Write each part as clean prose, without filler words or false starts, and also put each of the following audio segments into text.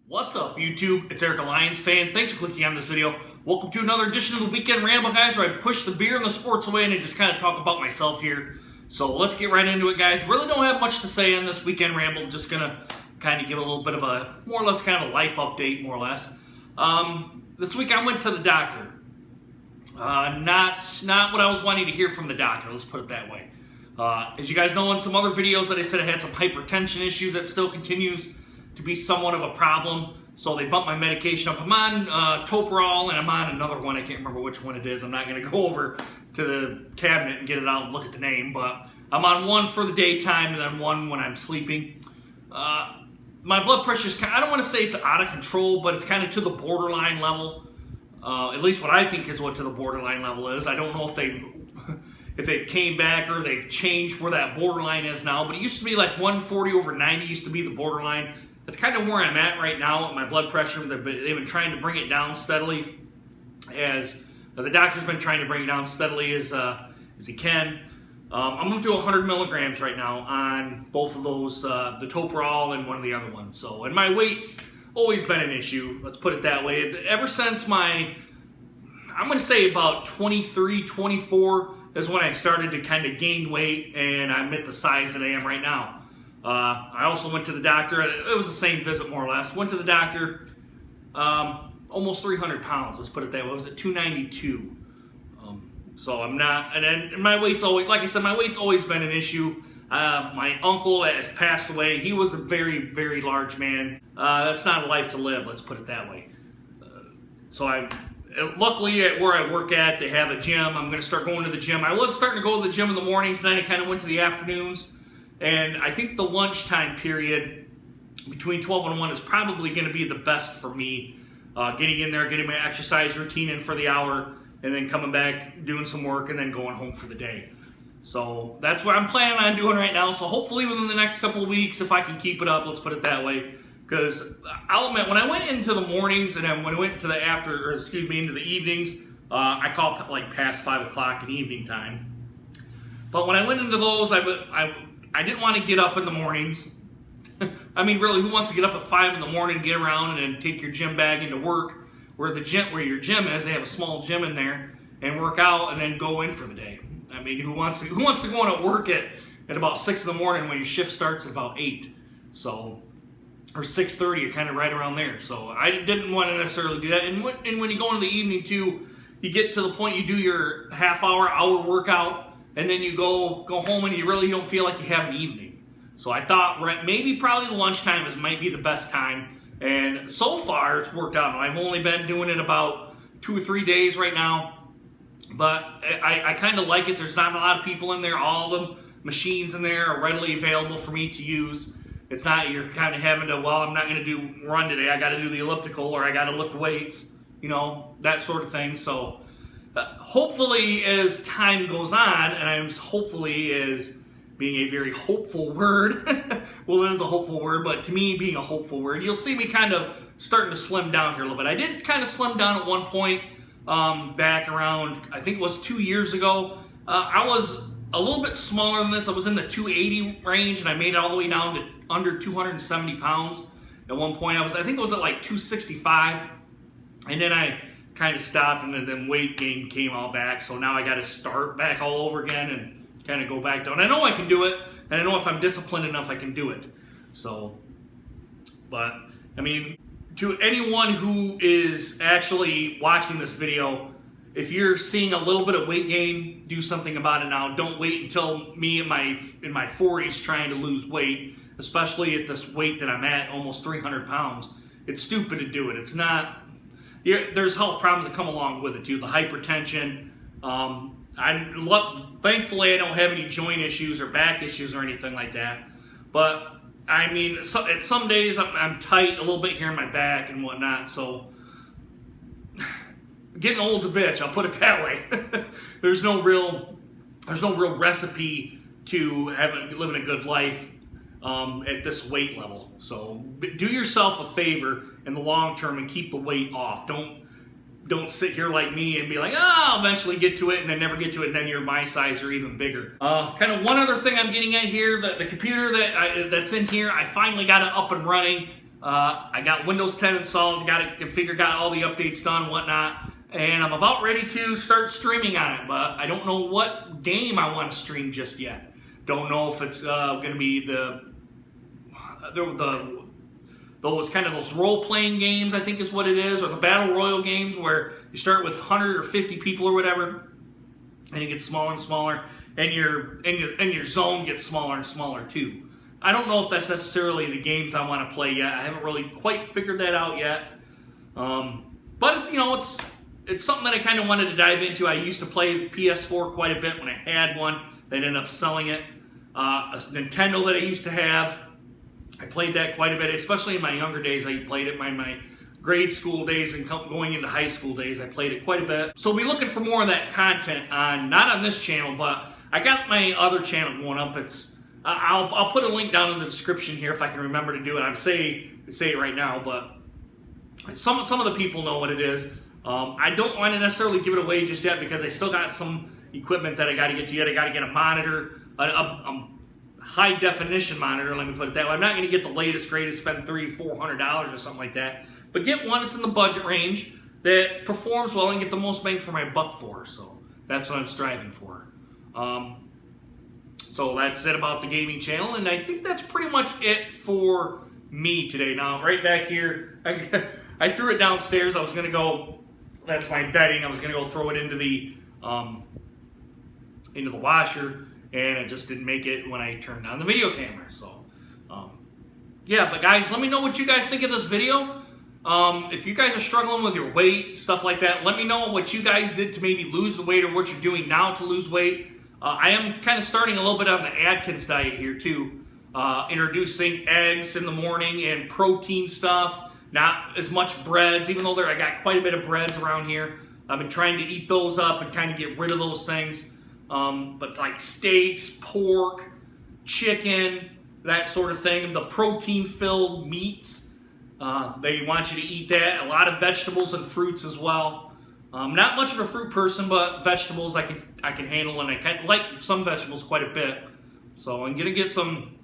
What's up, YouTube? It's Eric, a Lions fan. Thanks for clicking on this video. Welcome to another edition of the Weekend Ramble, guys, where I push the beer and the sports away and I just kind of talk about myself here. So let's get right into it, guys. Really don't have much to say on this Weekend Ramble. Just going to kind of give a little bit of a, more or less, kind of a life update, more or less. This week I went to the doctor. Not what I was wanting to hear from the doctor, let's put it that way. As you guys know, in some other videos that I said I had some hypertension issues that still continues to be somewhat of a problem, so they bumped my medication up. I'm on Toprol, and I'm on another one. I can't remember which one it is. I'm not going to go over to the cabinet and get it out and look at the name, but I'm on one for the daytime and then one when I'm sleeping. My blood pressure is I don't want to say it's out of control, but it's kind of to the borderline level. At least what I think is what to the borderline level is. I don't know if they've came back or they've changed where that borderline is now, but it used to be like 140/90 used to be the borderline. That's kind of where I'm at right now with my blood pressure. They've been trying to bring it down steadily, as the doctor's been trying to bring it down steadily as he can. I'm up to 100 milligrams right now on both of those, the Toprol and one of the other ones. So, and my weight's always been an issue. Let's put it that way. Ever since I'm going to say about 23, 24 is when I started to kind of gain weight, and I'm at the size that I am right now. I also went to the doctor. It was the same visit, more or less. Went to the doctor, almost 300 pounds, let's put it that way. I was at 292. So I'm not, and then my weight's always, like I said, my weight's always been an issue. My uncle that has passed away, he was a very, very large man. That's not a life to live, let's put it that way. Luckily at where I work at, they have a gym. I'm going to start going to the gym. I was starting to go to the gym in the mornings, then I kind of went to the afternoons. And I think the lunchtime period between 12 and 1 is probably going to be the best for me. Getting in there, getting my exercise routine in for the hour, and then coming back, doing some work, and then going home for the day. So that's what I'm planning on doing right now. So hopefully within the next couple of weeks, if I can keep it up, let's put it that way. Because I'll admit, when I went into the mornings and then when I went to the into the evenings, I call it like past 5 o'clock in evening time. But when I went into those, I didn't want to get up in the mornings. I mean, really, who wants to get up at 5 in the morning, get around, and then take your gym bag into work? Where your gym is, they have a small gym in there, and work out, and then go in for the day. I mean, who wants to go in at work at about 6 in the morning when your shift starts at about 8? So, or 6:30, you're kind of right around there. So I didn't want to necessarily do that. And when you go into the evening too, you get to the point you do your hour workout, and then you go home and you really don't feel like you have an evening. So I thought probably the lunchtime might be the best time. And so far it's worked out. I've only been doing it about 2 or 3 days right now. But I kind of like it. There's not a lot of people in there. All the machines in there are readily available for me to use. It's not you're kind of having to, well, I'm not going to run today. I got to do the elliptical, or I got to lift weights, that sort of thing. So hopefully as time goes on, and hopefully is being a very hopeful word. Well, it is a hopeful word, but to me being a hopeful word, you'll see me kind of starting to slim down here a little bit. I did kind of slim down at one point back around, I think it was 2 years ago. I was a little bit smaller than this. I was in the 280 range, and I made it all the way down to under 270 pounds. At one point, I think it was at like 265, and then I kind of stopped, and then weight gain came all back. So now I got to start back all over again and kind of go back down. I know I can do it, and I know if I'm disciplined enough, I can do it. So, but I mean, to anyone who is actually watching this video, if you're seeing a little bit of weight gain, do something about it now. Don't wait until me in my 40s trying to lose weight, especially at this weight that I'm at, almost 300 pounds. It's stupid to do it. It's not. There's health problems that come along with it too. The hypertension. Thankfully, I don't have any joint issues or back issues or anything like that. But I mean, at some days I'm tight a little bit here in my back and whatnot. So getting old's a bitch. I'll put it that way. There's no real recipe to living a good life at this weight level. So do yourself a favor in the long term and keep the weight off. Don't sit here like me and be like, I'll eventually get to it, and then never get to it, and then you're my size or even bigger. Kind of one other thing I'm getting at here, the computer that's in here, I finally got it up and running. I got Windows 10 installed, got it configured, got all the updates done and whatnot, and I'm about ready to start streaming on it, but I don't know what game I want to stream just yet. Don't know if it's going to be those role-playing games, I think is what it is, or the Battle Royale games where you start with 100 or 50 people or whatever, and it gets smaller and smaller, and your zone gets smaller and smaller too. I don't know if that's necessarily the games I want to play yet. I haven't really quite figured that out yet. But it's something that I kind of wanted to dive into. I used to play PS4 quite a bit when I had one. They ended up selling it. A Nintendo that I used to have, I played that quite a bit, especially in my younger days. I played it in my grade school days and going into high school days. I played it quite a bit. So we'll be looking for more of that content not on this channel, but I got my other channel going up. I'll put a link down in the description here if I can remember to do it. I'm say it right now, but some of the people know what it is. I don't want to necessarily give it away just yet because I still got some equipment that I got to get to yet. I got to get a monitor, a high definition monitor. Let me put it that way. I'm not going to get the latest, greatest, spend $300-400 or something like that, but get one that's in the budget range that performs well and get the most bang for my buck for. So that's what I'm striving for. So that's it about the gaming channel, and I think that's pretty much it for me today. Now, right back here, I threw it downstairs. I was going to go, that's my bedding, I was going to go throw it into the washer, and I just didn't make it when I turned on the video camera. So, yeah, but guys, let me know what you guys think of this video. If you guys are struggling with your weight, stuff like that, let me know what you guys did to maybe lose the weight or what you're doing now to lose weight. I am kind of starting a little bit on the Atkins diet here too, introducing eggs in the morning and protein stuff, not as much breads, even though I got quite a bit of breads around here. I've been trying to eat those up and kind of get rid of those things, but like steaks, pork, chicken, that sort of thing, the protein-filled meats, they want you to eat that, a lot of vegetables and fruits as well. Not much of a fruit person, but vegetables I can handle, and I like some vegetables quite a bit. So I'm gonna get some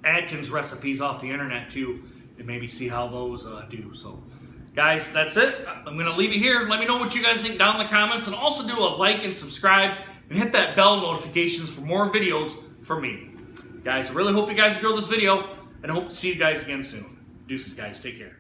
Atkins recipes off the internet too, and maybe see how those do. So, guys, that's it. I'm gonna leave it here. Let me know what you guys think down in the comments, and also do a like and subscribe, and hit that bell notifications for more videos from me. Guys, I really hope you guys enjoyed this video, and I hope to see you guys again soon. Deuces, guys. Take care.